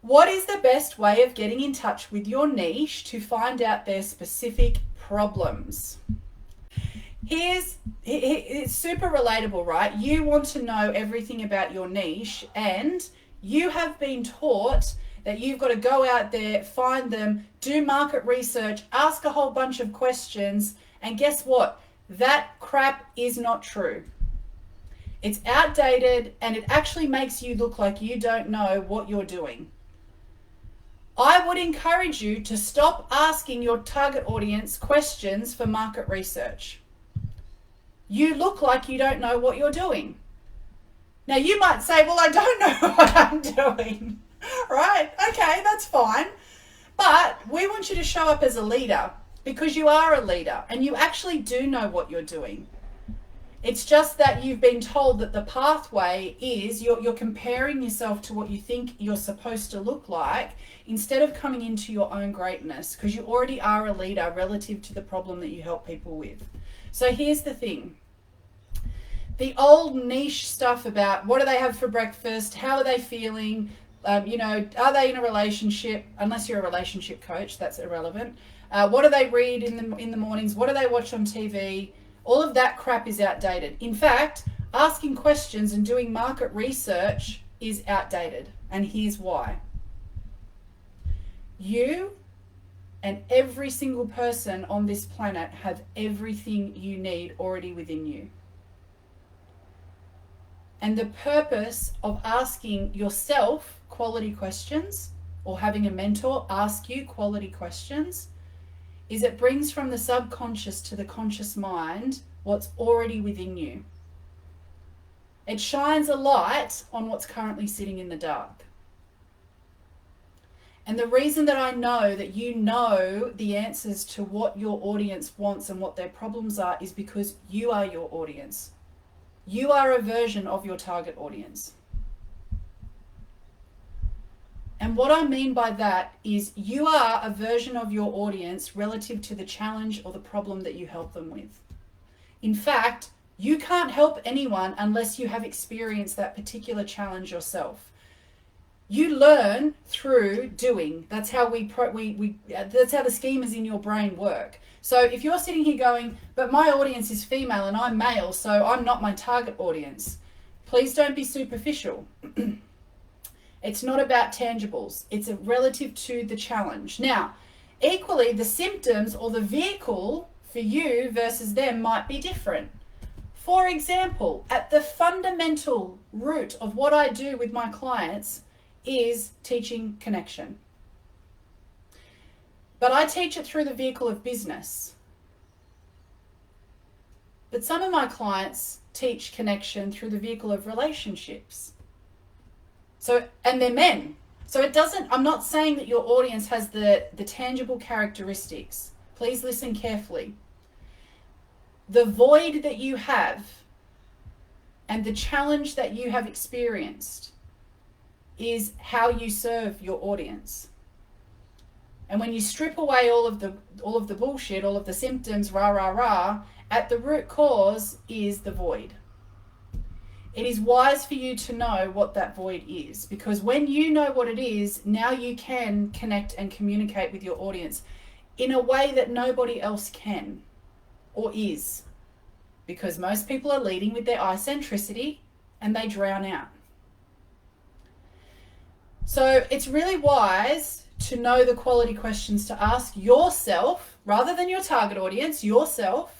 What is the best way of getting in touch with your niche to find out their specific problems? It's super relatable, right? You want to know everything about your niche, and you have been taught that you've got to go out there, find them, do market research, ask a whole bunch of questions, and guess what? That crap is not true. It's outdated, and it actually makes you look like you don't know what you're doing. I would encourage you to stop asking your target audience questions for market research. You look like you don't know what you're doing. Now you might say, well, I don't know what I'm doing, right? Okay, that's fine. But we want you to show up as a leader, because you are a leader and you actually do know what you're doing. It's just that you've been told that the pathway is you're comparing yourself to what you think you're supposed to look like instead of coming into your own greatness, because you already are a leader relative to the problem that you help people with. So here's the thing. The old niche stuff about what do they have for breakfast, how are they feeling, are they in a relationship? Unless you're a relationship coach, that's irrelevant. What do they read in the mornings? What do they watch on TV? All of that crap is outdated. In fact, asking questions and doing market research is outdated. And here's why. You and every single person on this planet have everything you need already within you. And the purpose of asking yourself quality questions, or having a mentor ask you quality questions, is it brings from the subconscious to the conscious mind what's already within you. It shines a light on what's currently sitting in the dark. And the reason that I know that you know the answers to what your audience wants and what their problems are is because you are your audience. You are a version of your target audience. And what I mean by that is you are a version of your audience relative to the challenge or the problem that you help them with. In fact, you can't help anyone unless you have experienced that particular challenge yourself. You learn through doing. That's how that's how the schemas in your brain work. So if you're sitting here going, but my audience is female and I'm male, so I'm not my target audience, please don't be superficial. It's not about tangibles. It's relative to the challenge. Now, equally, the symptoms or the vehicle for you versus them might be different. For example, at the fundamental root of what I do with my clients is teaching connection. But I teach it through the vehicle of business. But some of my clients teach connection through the vehicle of relationships. And they're men. So I'm not saying that your audience has the tangible characteristics. Please listen carefully. The void that you have and the challenge that you have experienced is how you serve your audience. And when you strip away all of the bullshit, all of the symptoms, at the root cause is the void. It is wise for you to know what that void is, because when you know what it is, now you can connect and communicate with your audience in a way that nobody else can or is, because most people are leading with their eye-centricity and they drown out. So it's really wise to know the quality questions to ask yourself, rather than your target audience, yourself,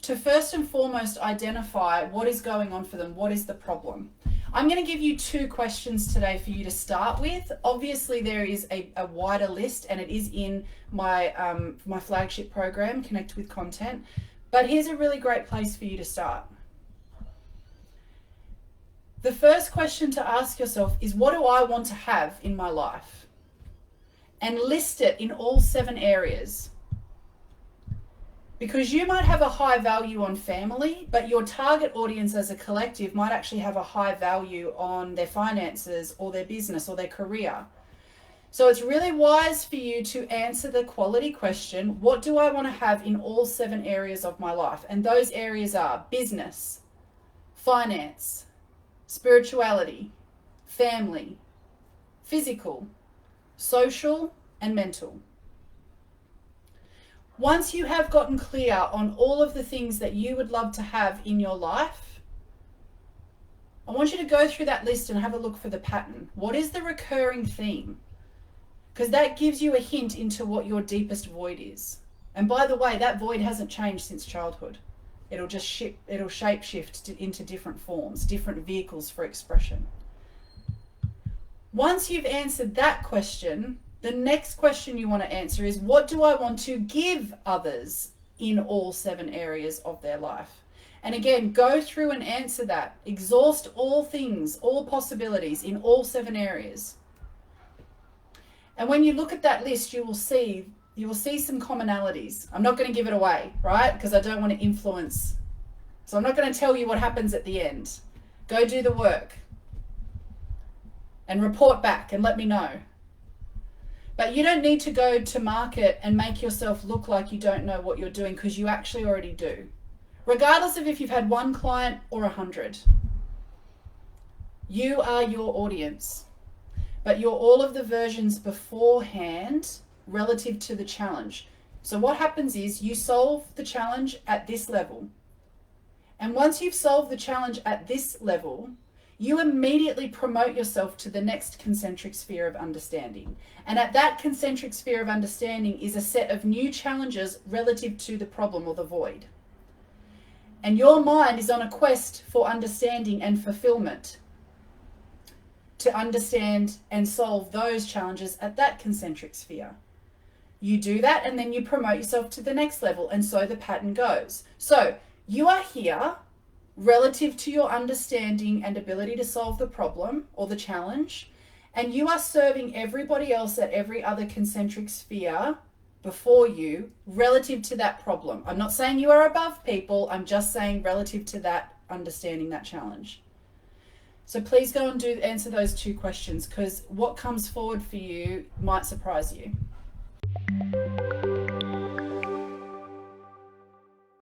to first and foremost identify what is going on for them, what is the problem. I'm going to give you 2 questions today for you to start with. Obviously, there is a wider list, and it is in my flagship program, Connect with Content. But here's a really great place for you to start. The first question to ask yourself is, what do I want to have in my life? And list it in all 7 areas. Because you might have a high value on family, but your target audience as a collective might actually have a high value on their finances or their business or their career. So it's really wise for you to answer the quality question, what do I want to have in all 7 areas of my life? And those areas are business, finance, spirituality, family, physical, social, and mental. Once you have gotten clear on all of the things that you would love to have in your life, I want you to go through that list and have a look for the pattern. What is the recurring theme? Because that gives you a hint into what your deepest void is. And by the way, that void hasn't changed since childhood. It'll just it'll shape shift into different forms, different vehicles for expression. Once you've answered that question, the next question you want to answer is, what do I want to give others in all 7 areas of their life? And again, go through and answer that. Exhaust all things, all possibilities in all 7 areas. And when you look at that list, you will see some commonalities. I'm not going to give it away, right? Because I don't want to influence. So I'm not going to tell you what happens at the end. Go do the work and report back and let me know. But you don't need to go to market and make yourself look like you don't know what you're doing, because you actually already do. Regardless of if you've had 1 client or 100. You are your audience. But you're all of the versions beforehand relative to the challenge. So what happens is you solve the challenge at this level. And once you've solved the challenge at this level, you immediately promote yourself to the next concentric sphere of understanding. And at that concentric sphere of understanding is a set of new challenges relative to the problem or the void. And your mind is on a quest for understanding and fulfillment to understand and solve those challenges at that concentric sphere. You do that and then you promote yourself to the next level, and so the pattern goes. So you are here relative to your understanding and ability to solve the problem or the challenge, and you are serving everybody else at every other concentric sphere before you relative to that problem. I'm not saying you are above people, I'm just saying relative to that understanding that challenge. So please go and answer those 2 questions, because what comes forward for you might surprise you.